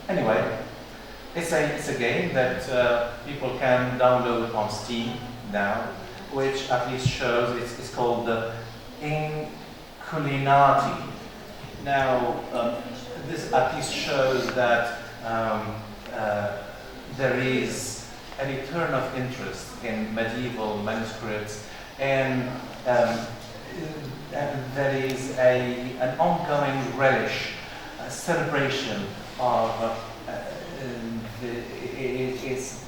Anyway, it's a game that people can download on Steam now, which at least shows it's called Inculinati. Now, this at least shows that there is an return of interest in medieval manuscripts, and there is an ongoing relish, a celebration of it's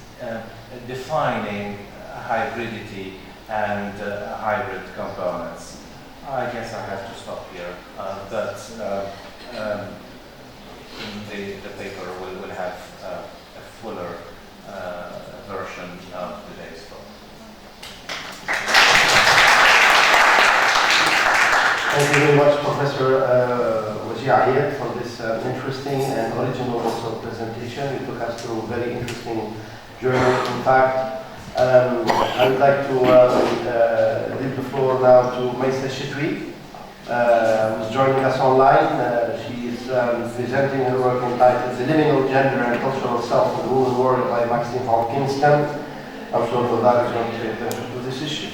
defining hybridity and hybrid components. I guess I have to stop here, but the paper will have a fuller version of today's talk. Thank you very much, Professor Wajih Ayed, for this interesting and original also presentation. You took us through a very interesting journey. In fact, I would like to leave the floor now to Maissa Chetoui, who's joining us online. She is presenting her work entitled The Living of Gender and Cultural Self in the Woman World by Maxine von Kingston. I'm sure Nodar is going to pay attention to this issue.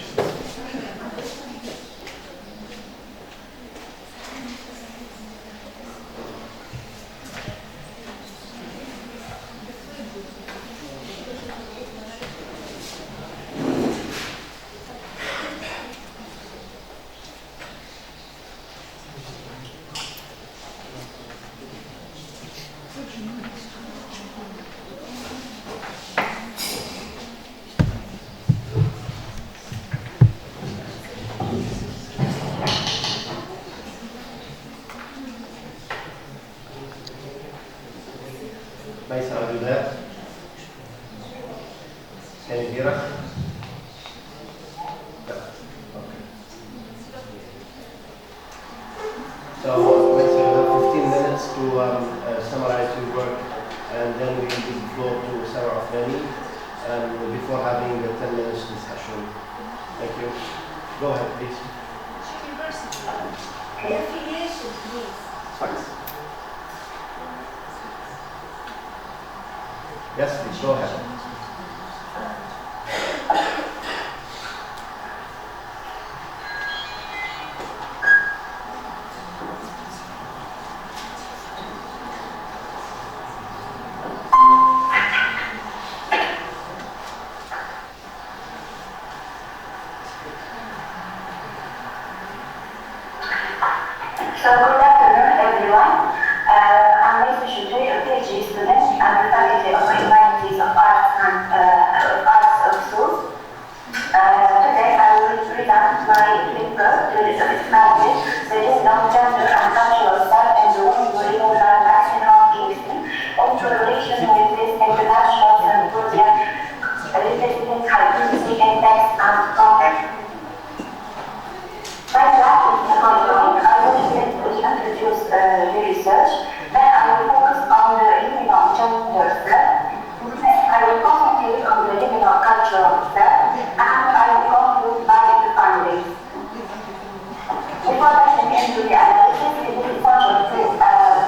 Maissa, are you there? Can you hear us? Yeah. Okay. So, Maissa, you have 15 minutes to summarize your work, and then we will give the floor to Oussema Othmeni before having a 10 minutes discussion. Thank you. Go ahead, please. The affiliation, please. Thanks. Yes, please, go ahead. So good afternoon, everyone. I'm Maissa Chetoui, a PhD student at the Faculty of Humanities of Arts and Arts of Schools. Today I will present my paper entitled The Living of Gender and Cultural Self in the Woman World by Maxine von Kingston, in relation with this international symposium revisiting hybridity in text and content. My practice is ongoing. I will introduce the research, then I will focus on the living of gender self, I will concentrate on the living of cultural self, and I will conclude by the findings. Before getting into the analysis, it is essential to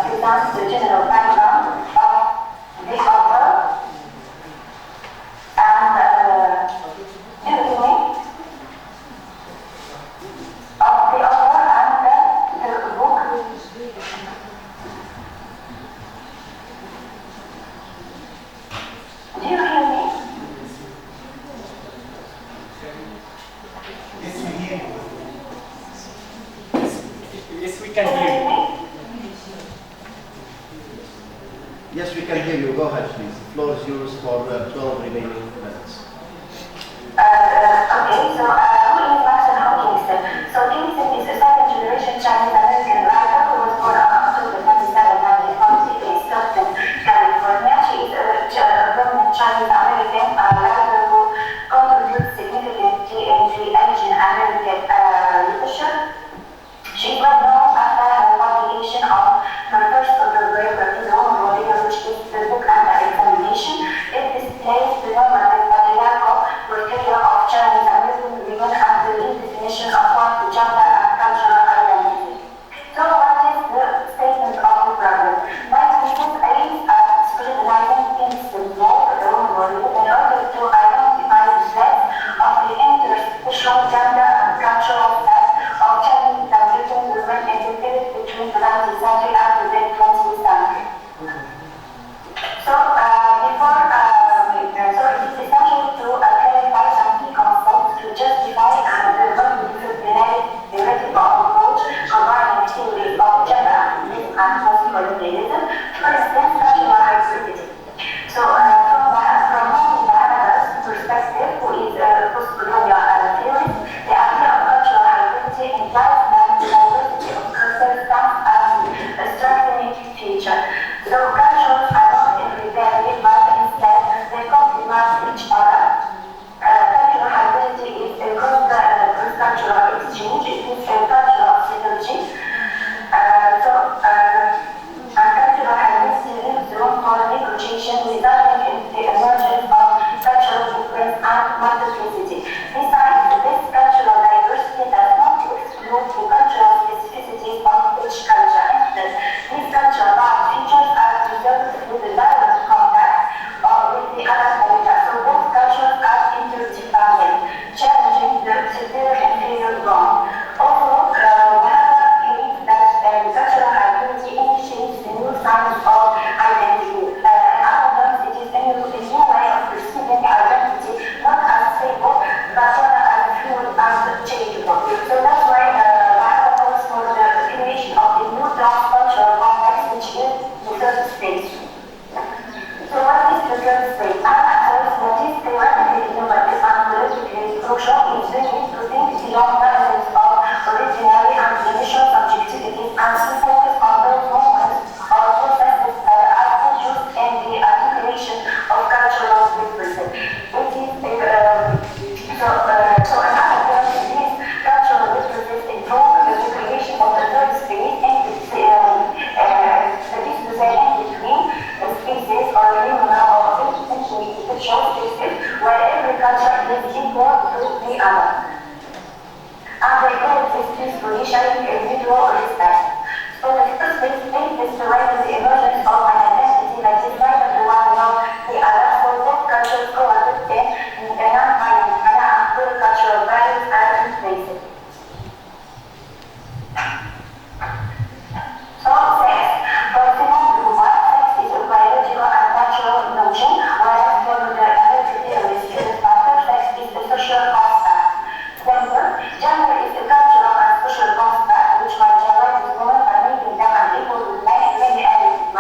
present the general background of the author and everything of the author and the book. Do you hear me? Yes, we hear you. Yes, we can hear you. Yes, we can hear you. Go ahead, please. The floor is yours for 12 remaining minutes. Okay, so who is Maxine von Kingston? So Kingston is a second-generation Chinese-American writer who was born on October 27, 1940 in Stockton, California. She is a prominent Chinese-American writer who contributes significantly in the Asian American literature. She is well known after her publication of her first autobiography, The Woman Warrior, which is the book under examination. It displays the normative patriarchal portrayal of Chinese American women So cultures are not independent, but instead they complement each other. Cultural hybridity is a cross-cultural exchange, it is a cultural synergy. Cultural hybridity leaves room for negotiation, resulting in the emergence of cultural difference and multiplicity. Besides, this cultural diversity does not exclude the cultural specificities of each culture. Instead, these cultural features are preserved through the direct contact with the other culture. So both cultures are interdependent, challenging the superior-inferior bond. Also, believes that cultural hybridity initiates the new signs of identity. In other terms, it is a new way of perceiving identity, not as stable, but rather as fluid and changeable. So that's why Bahama calls for the creation of a new transcultural context, which is the third stage. So what is the third stage? What is theoretically innovative and politically crucial is the need to think beyond boundaries of originary and initial subjectivities and to focus on those moments or processes as issues in the articulation of cultural differences. So another term is cultural differences involve the creation of the third space and that is to say in between spaces or phenomena of individual spaces where every culture is equal to the other. And they coexist peacefully, sharing a mutual respect. So the first space is to rival the emergence of an identity that is neither the one nor the other, so both cultures coexist in a non-violent manner and full cultural values are in place. So sex. For Simon Beauvoir, sex is a biological and natural notion, whereas for the analytic theorist Judith Butler, sex is a social construct. Gender is a cultural and social construct which marginalizes women by making them unable to play in many areas.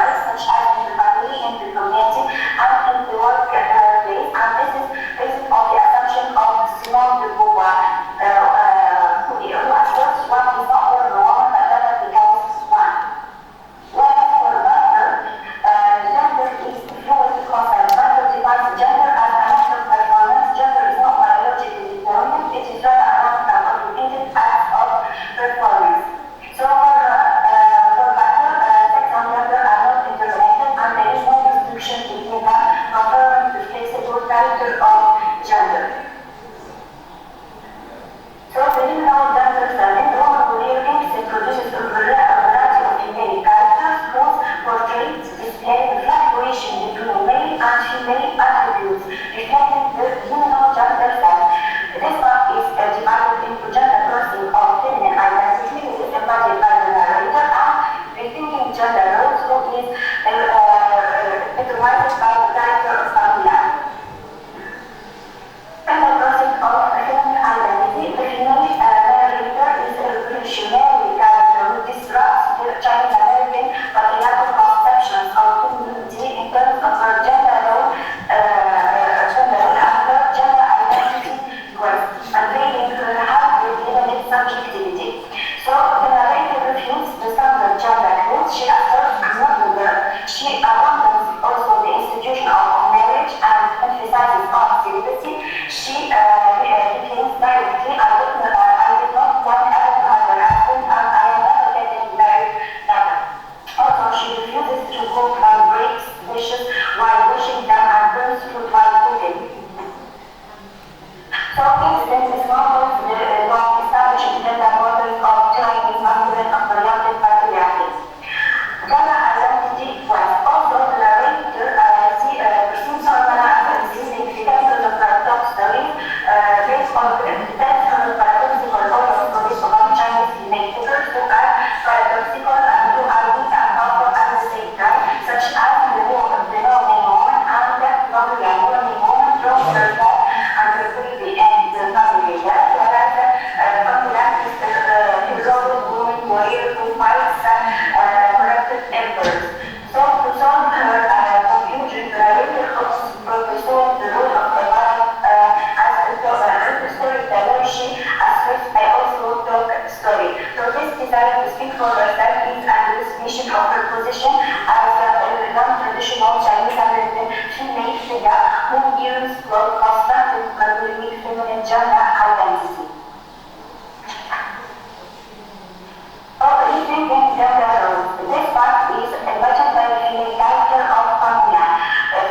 for constructing a unique feminine gender identity. Rethinking gender roles. This part is imagined by the female character of Famia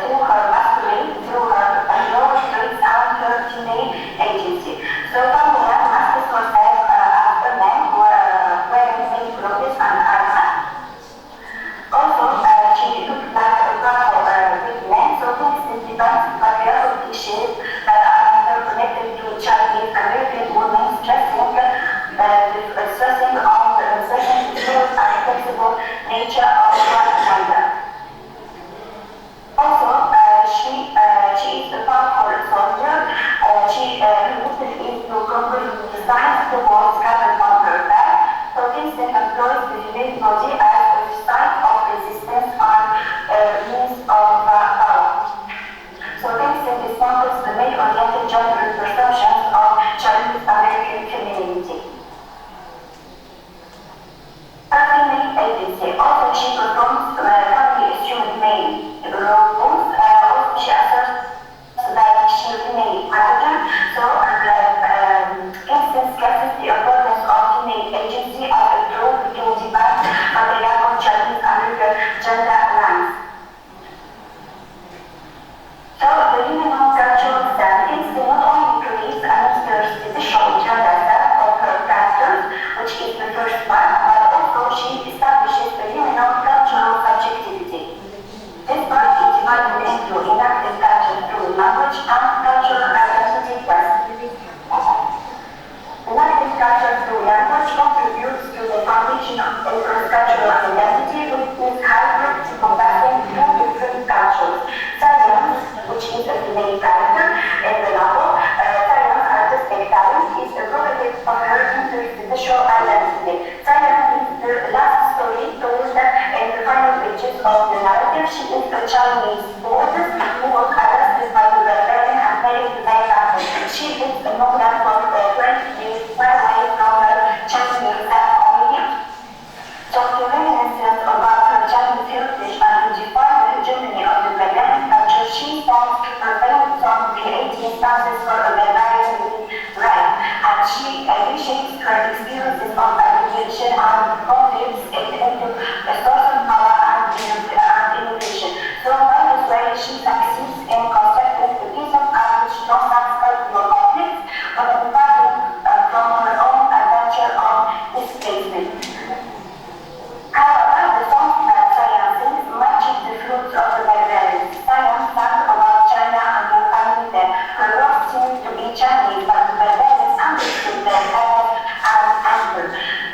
through her masculine, through her lower traits and her female agency. So Famia masks herself as a man wearing many clothes and armor. Also, she looks like a couple with men, so this depends on patriarchal cliches that are interconnected to Chinese American women's dressing, stressing on the certain skills and flexible nature of one gender. Also, she is a powerful soldier. She is to complete designs the walls covered on her back. So Kingston employs the female body as a site of resistance on means of power. So Kingston dismantles the male-oriented gender perceptions of Chinese American femininity. Her female agency. Also, she performs currently assumed male roles. Also, she asserts that she is male character. So, Kingston stresses the importance of female agency as a tool to debate patriarchal Chinese American gender lines. So, the union cultural style. Kingston not only creates and masters the visual gender style of her characters, which is the first part, she establishes the union cultural subjectivity. This part is divided into enacted culture through language and cultural identity quest. Enacted culture through language contributes to the foundation of cultural identity, which is hybrid combating two different cultures. Science, which is a female character in the novel, science artistic talent is a prototype of her interstitial identity. Science is the last story told in the final pages of the narrative. She is a Chinese poetess who was arrested by the barbarian and married to their captain. She lives in England for 20 years, far away from her Chinese family. So to reminiscence about her Chinese heritage and to define the hegemony of the barbarian culture, she songs her famous song creating stances for a barbarian right, and she reshapes her experiences of aggregation and converts it into a source of power and innovation. So by this way, she succeeds in constructing a piece of art which does not cultural conflicts, but departing from her own adventure of displacement. However, the song Science matches the fruits of the barbarians. Science sang about China and her family there. Her work seems to be Chinese, but the barbarians understood their purpose and anger.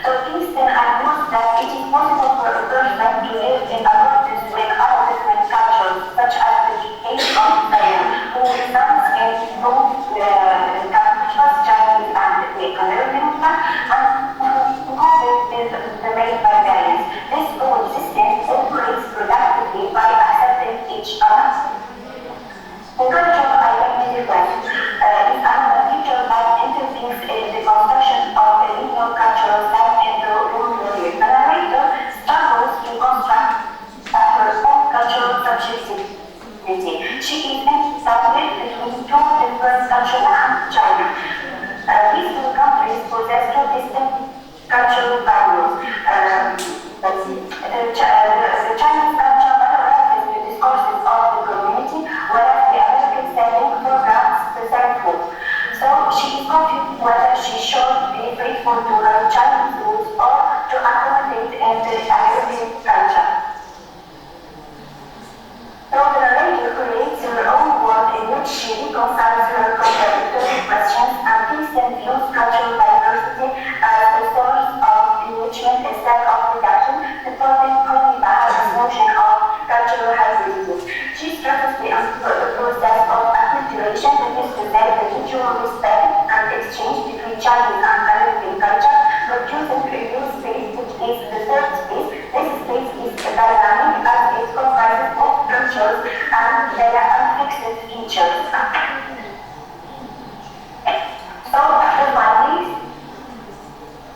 So Kingston argues that it is possible for a person to live in accordance with other different cultures, such as the case of Diane, who resides in both cultures, Chinese and the American one, and who lives with the male barbarians. This coexistence operates productively by accepting each other. The cultural identity quest is another feature that intervenes in the construction of a linear cultural style in the role model. The narrator struggles to construct her own cultural subjectivity. She is established between two different cultures and China. These two countries possess two distinct cultural values. The Chinese culture valorizes the discourses of the community, whereas the American setting foregrounds the self-hood. So she is confused whether she should be faithful to her Chinese roots or to accommodate in the American culture. So the narrator creates her own world in which she reconciles her contradictory questions and Kingston views cultural diversity as a source of enrichment instead of reduction, supporting Connie Baha's notion of cultural hybridity. She stresses the process of acculturation, that is to say, the mutual respect and exchange between Chinese and American culture, producing a new space which is the third space. This space is dynamic as it comprises both cultures and their unfixed features. So, finally,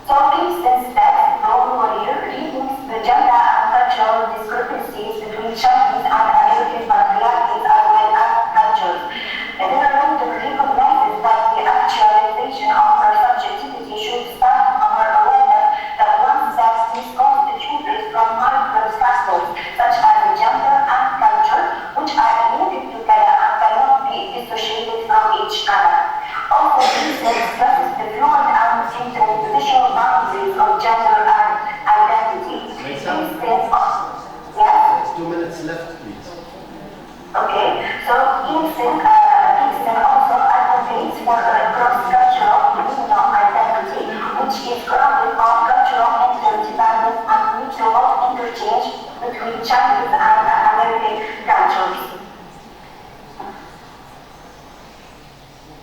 Kingston's text, Role Warrior, 2 minutes left, please. Okay, so Kingston also advocates for a cross-cultural communal identity, which is grounded on cultural interdependence and mutual interchange between Chinese and American cultures.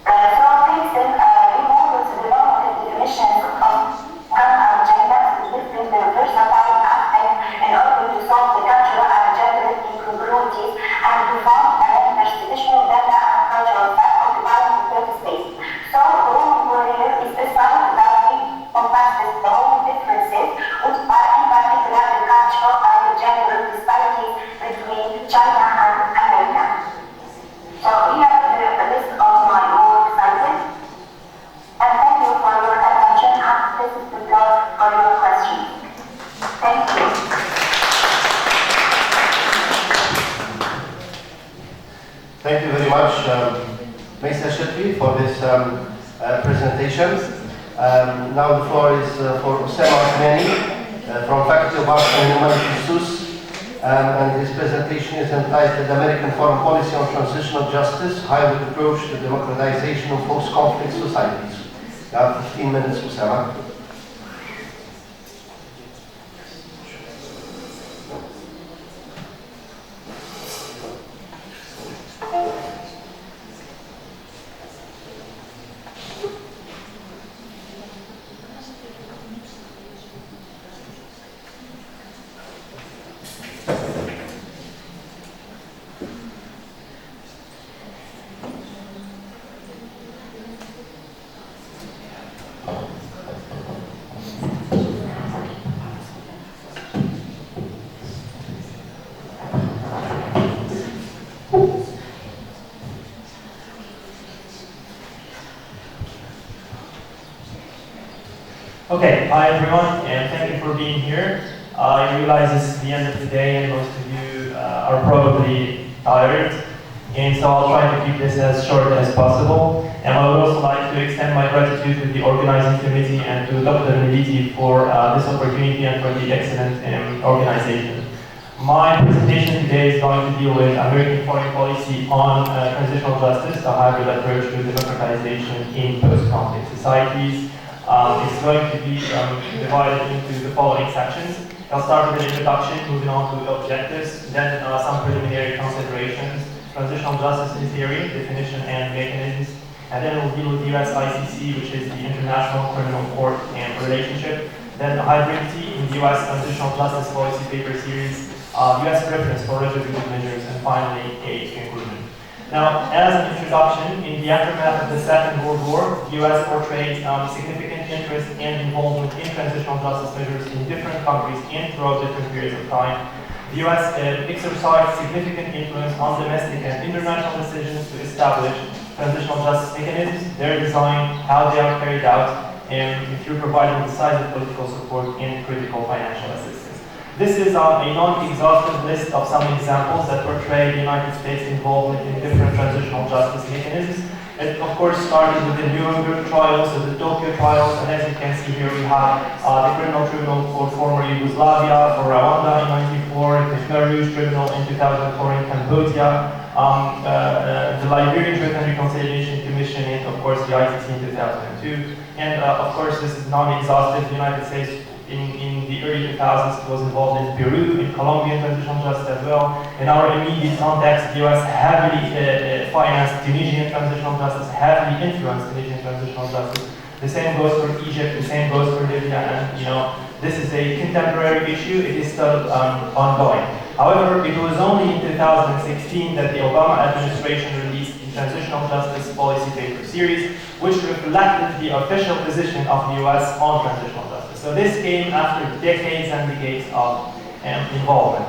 So Kingston remodels the development definitions of agendas listing the versatile aspects in order to solve the cultural and gender incongruities and to form an interstitial data and cultural fact occupying the third space. So the woman warrior is a sign that encompasses the whole differences, which are in particular the cultural and the gender disparities between China and America. So here is a list of my work cited. And thank you for your attention, and this is the floor for your questions. Thank you. Thank you very much, Mr. Chetoui, for this presentation. Now the floor is for Oussema Othmeni from Faculty of Arts and Humanities, SUS, and his presentation is entitled American Foreign Policy on Transitional Justice, Hybrid Approach to Democratization of Post-Conflict Societies. You have 15 minutes, Oussema. Okay, hi everyone, and thank you for being here. I realize this is the end of the day and most of you are probably tired, and so I'll try to keep this as short as possible. And I would also like to extend my gratitude to the organizing committee and to Dr. Meliti for this opportunity and for the excellent organization. My presentation today is going to deal with American foreign policy on transitional justice, a hybrid approach to democratization in post-conflict societies. It's going to be divided into the following sections. I'll start with an introduction, moving on to objectives, then some preliminary considerations, transitional justice in theory, definition and mechanisms, and then we'll deal with the US ICC, which is the International Criminal Court, and relationship, then the hybridity in the US Transitional Justice Policy Paper Series, US preference for retributive measures, and finally a conclusion. Now, as an introduction, in the aftermath of the Second World War, the US portrayed significant interest and involvement in transitional justice measures in different countries and throughout different periods of time. The US exercised significant influence on domestic and international decisions to establish transitional justice mechanisms, their design, how they are carried out, and through providing decisive political support and critical financial assistance. This is a non-exhaustive list of some examples that portray the United States' involvement in different transitional justice mechanisms. It, of course, started with the Nuremberg trials, so the Tokyo trials, and as you can see here, we have the Criminal Tribunal for former Yugoslavia, for Rwanda in 1994, the Khmer Tribunal in 2004 in Cambodia, the Liberian Truth and Reconciliation Commission, and of course the ICC in 2002. And of course, this is non-exhaustive. The United States in the early 2000s was involved in Peru, in Colombian transitional justice as well. In our immediate context, the US heavily financed Tunisian transitional justice, heavily influenced Tunisian transitional justice. The same goes for Egypt, the same goes for Libya, and this is a contemporary issue. It is still ongoing. However, it was only in 2016 that the Obama administration released the Transitional Justice Policy Paper Series, which reflected the official position of the US on transitional justice. So this came after decades and decades of involvement.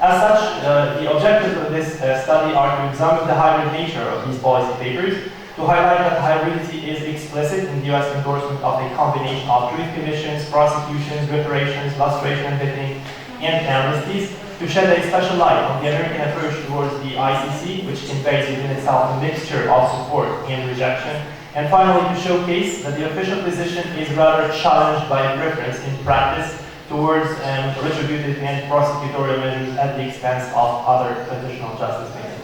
As such, the objectives of this study are to examine the hybrid nature of these policy papers, to highlight that hybridity is explicit in the US endorsement of a combination of truth commissions, prosecutions, reparations, lustration, vetting, and amnesties, to shed a special light on the American approach towards the ICC, which conveys within itself a mixture of support and rejection, and finally to showcase that the official position is rather challenged by a preference in practice towards retributive and prosecutorial measures at the expense of other transitional justice mechanisms.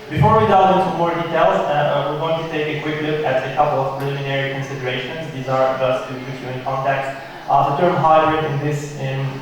Before we delve into more details, we're going to take a quick look at a couple of preliminary considerations. These are just to put you in context. The term hybrid in this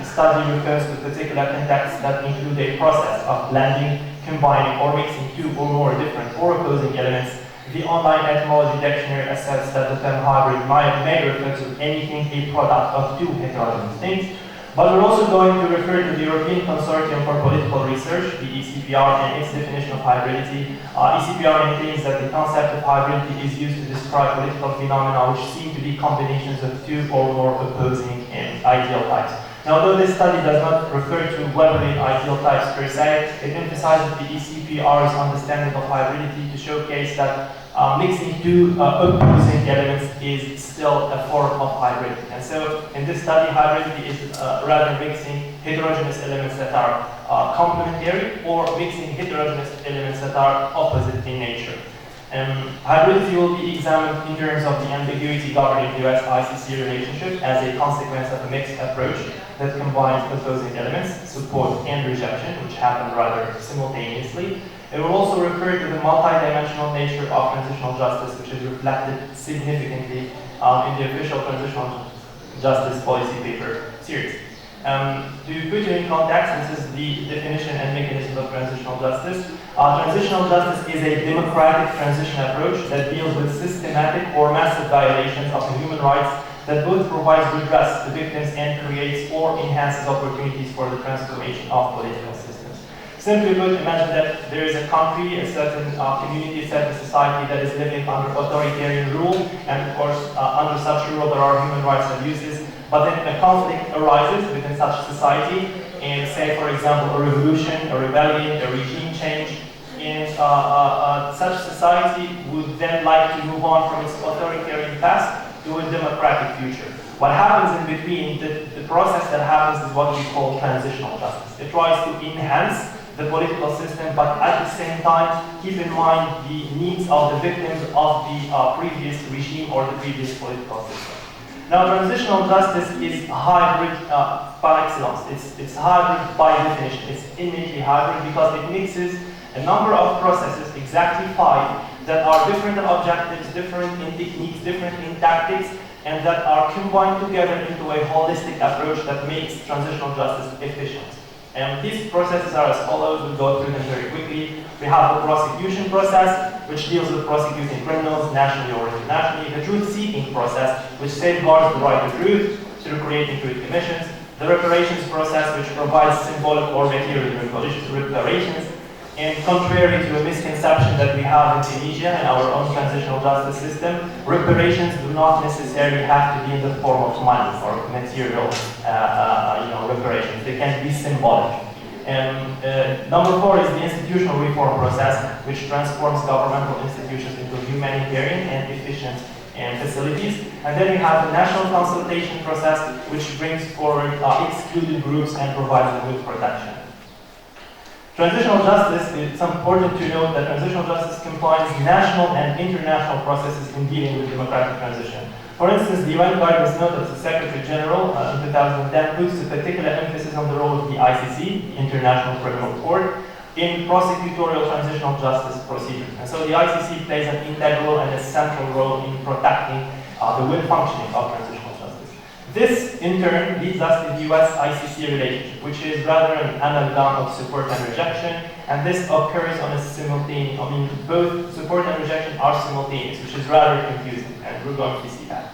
study refers to particular contexts that include a process of blending, combining, or mixing two or more different or opposing elements. The online etymology dictionary asserts that the term hybrid may refer to anything a product of two heterogeneous things, but we're also going to refer to the European Consortium for Political Research, the ECPR, and its definition of hybridity. ECPR maintains that the concept of hybridity is used to describe political phenomena which seem to be combinations of two or more opposing ideal types. Now, although this study does not refer to well-being ideal types per se, it emphasizes the ECPR's understanding of hybridity to showcase that mixing two opposing elements is still a form of hybridity. And so, in this study, hybridity is rather mixing heterogeneous elements that are complementary or mixing heterogeneous elements that are opposite in nature. Hybridity will be examined in terms of the ambiguity governing the US-ICC relationship as a consequence of a mixed approach that combines opposing elements, support and rejection, which happen rather simultaneously. It will also refer to the multidimensional nature of transitional justice, which is reflected significantly in the official transitional justice policy paper series. To put you in context, this is the definition and mechanism of transitional justice. Transitional justice is a democratic transition approach that deals with systematic or massive violations of human rights that both provides redress to victims and creates or enhances opportunities for the transformation of political systems. Simply put, imagine that there is a country, a certain community, a certain society that is living under authoritarian rule, and of course, under such rule there are human rights abuses. But then a conflict arises within such society, and say, for example, a revolution, a rebellion, a regime change, and such society would then like to move on from its authoritarian past to a democratic future. What happens in between, the process that happens is what we call transitional justice. It tries to enhance the political system, but at the same time, keep in mind the needs of the victims of the previous regime or the previous political system. Now, transitional justice is hybrid par excellence. It's hybrid by definition. It's innately hybrid because it mixes a number of processes, exactly 5, that are different in objectives, different in techniques, different in tactics, and that are combined together into a holistic approach that makes transitional justice efficient. And these processes are as follows. We'll go through them very quickly. We have the prosecution process, which deals with prosecuting criminals nationally or internationally. The truth-seeking process, which safeguards the right to truth through creating truth commissions. The reparations process, which provides symbolic or material reparations. And contrary to a misconception that we have in Tunisia and our own transitional justice system, reparations do not necessarily have to be in the form of money or material reparations. They can be symbolic. And number 4 is the institutional reform process, which transforms governmental institutions into humanitarian and efficient facilities. And then we have the national consultation process, which brings forward excluded groups and provides them with protection. Transitional justice, it's important to note that transitional justice combines national and international processes in dealing with democratic transition. For instance, the UN Guidance Note of the Secretary General in 2010 puts a particular emphasis on the role of the ICC, the International Criminal Court, in prosecutorial transitional justice procedures. And so the ICC plays an integral and a central role in protecting the well functioning of transitional justice. This, in turn, leads us to the US-ICC relationship, which is rather an amalgam of support and rejection, and this occurs on a simultaneous, both support and rejection are simultaneous, which is rather confusing, and we're going to see that.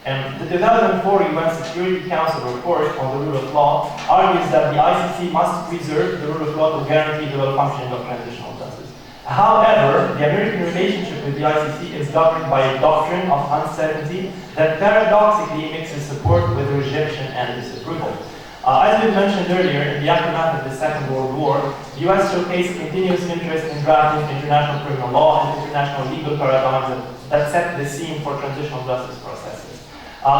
The 2004 UN Security Council report on the rule of law argues that the ICC must preserve the rule of law to guarantee the well functioning of transitional justice. However, the American relationship with the ICC is governed by a doctrine of uncertainty that paradoxically mixes support with rejection and disapproval. As we mentioned earlier, in the aftermath of the Second World War, the US showcased continuous interest in drafting international criminal law and international legal paradigms that set the scene for transitional justice processes.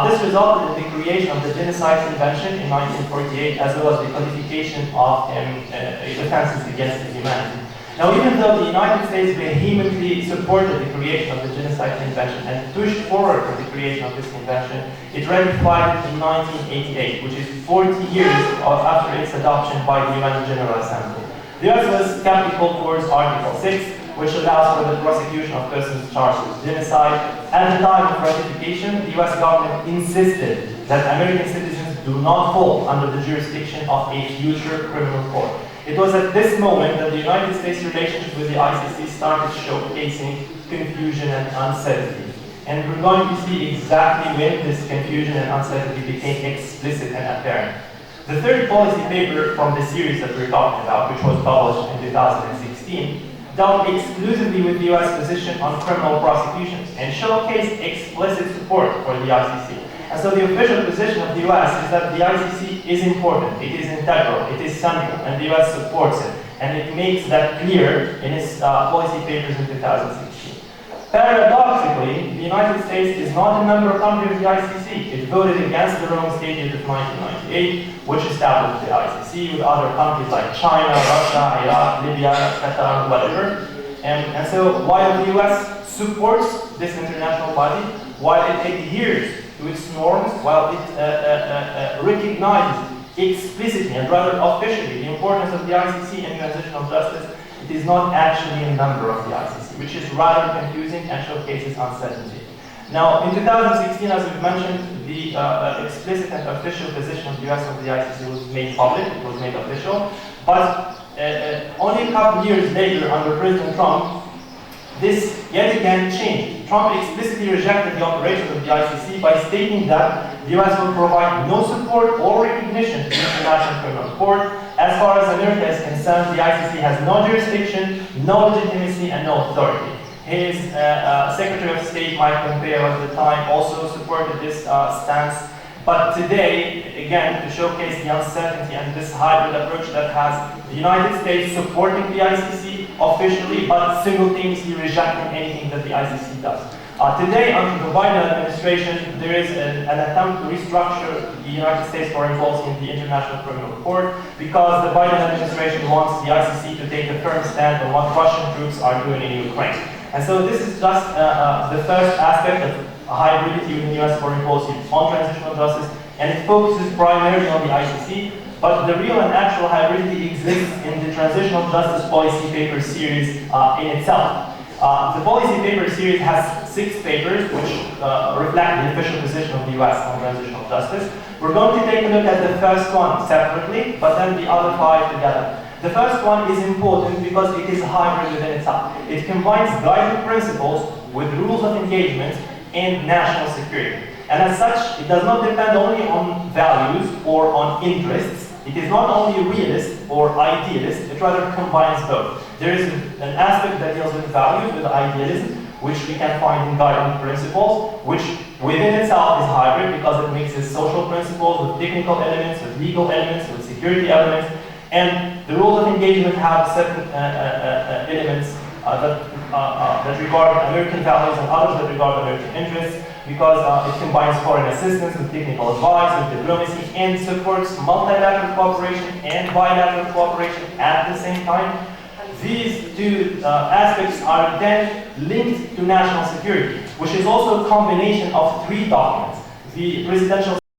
This resulted in the creation of the Genocide Convention in 1948, as well as the codification of offenses against humanity. Now, even though the United States vehemently supported the creation of the Genocide Convention and pushed forward for the creation of this convention, it ratified it in 1988, which is 40 years after its adoption by the UN General Assembly. The US was skeptical towards Article 6, which allows for the prosecution of persons charged with genocide. At the time of ratification, the US government insisted that American citizens do not fall under the jurisdiction of a future criminal court. It was at this moment that the United States relationship with the ICC started showcasing confusion and uncertainty. And we're going to see exactly when this confusion and uncertainty became explicit and apparent. The third policy paper from the series that we're talking about, which was published in 2016, dealt exclusively with the US position on criminal prosecutions and showcased explicit support for the ICC. And so the official position of the US is that the ICC is important, it is integral, it is central, and the US supports it. And it makes that clear in its policy papers in 2016. Paradoxically, the United States is not a member country of the ICC. It voted against the Rome Statute of 1998, which established the ICC with other countries like China, Russia, Iraq, Libya, Qatar, whatever. And so while the US supports this international body, while it adheres to its norms, while it recognizes explicitly and rather officially the importance of the ICC in transitional justice, it is not actually a member of the ICC, which is rather confusing and showcases uncertainty. Now, in 2016, as we've mentioned, the explicit and official position of the US of the ICC was made public, it was made official, but only a couple years later, under President Trump, this yet again changed. Trump explicitly rejected the operations of the ICC by stating that the US will provide no support or recognition to the International Criminal Court. As far as America is concerned, the ICC has no jurisdiction, no legitimacy, and no authority. His Secretary of State, Mike Pompeo, at the time also supported this stance. But today, again, to showcase the uncertainty and this hybrid approach that has the United States supporting the ICC officially, but simultaneously rejecting anything that the ICC does. Today, under the Biden administration, there is an attempt to restructure the United States foreign policy in the International Criminal Court because the Biden administration wants the ICC to take a firm stand on what Russian troops are doing in Ukraine. And so this is just the first aspect of hybridity within US foreign policy on transitional justice, and it focuses primarily on the ICC, but the real and actual hybridity exists in the transitional justice policy paper series in itself. The policy paper series has 6 papers which reflect the official position of the US on transitional justice. We're going to take a look at the first one separately, but then the other 5 together. The first one is important because it is hybrid within itself. It combines guiding principles with rules of engagement and national security. And as such, it does not depend only on values or on interests. It is not only realist or idealist, it rather combines both. There is an aspect that deals with values, with idealism, which we can find in guiding principles, which within itself is hybrid because it mixes social principles with technical elements, with legal elements, with security elements. And the rules of engagement have certain elements that regard American values and others that regard American interests, because it combines foreign assistance with technical advice, with diplomacy, and supports multilateral cooperation and bilateral cooperation at the same time. These 2 aspects are then linked to national security, which is also a combination of 3 documents. The presidential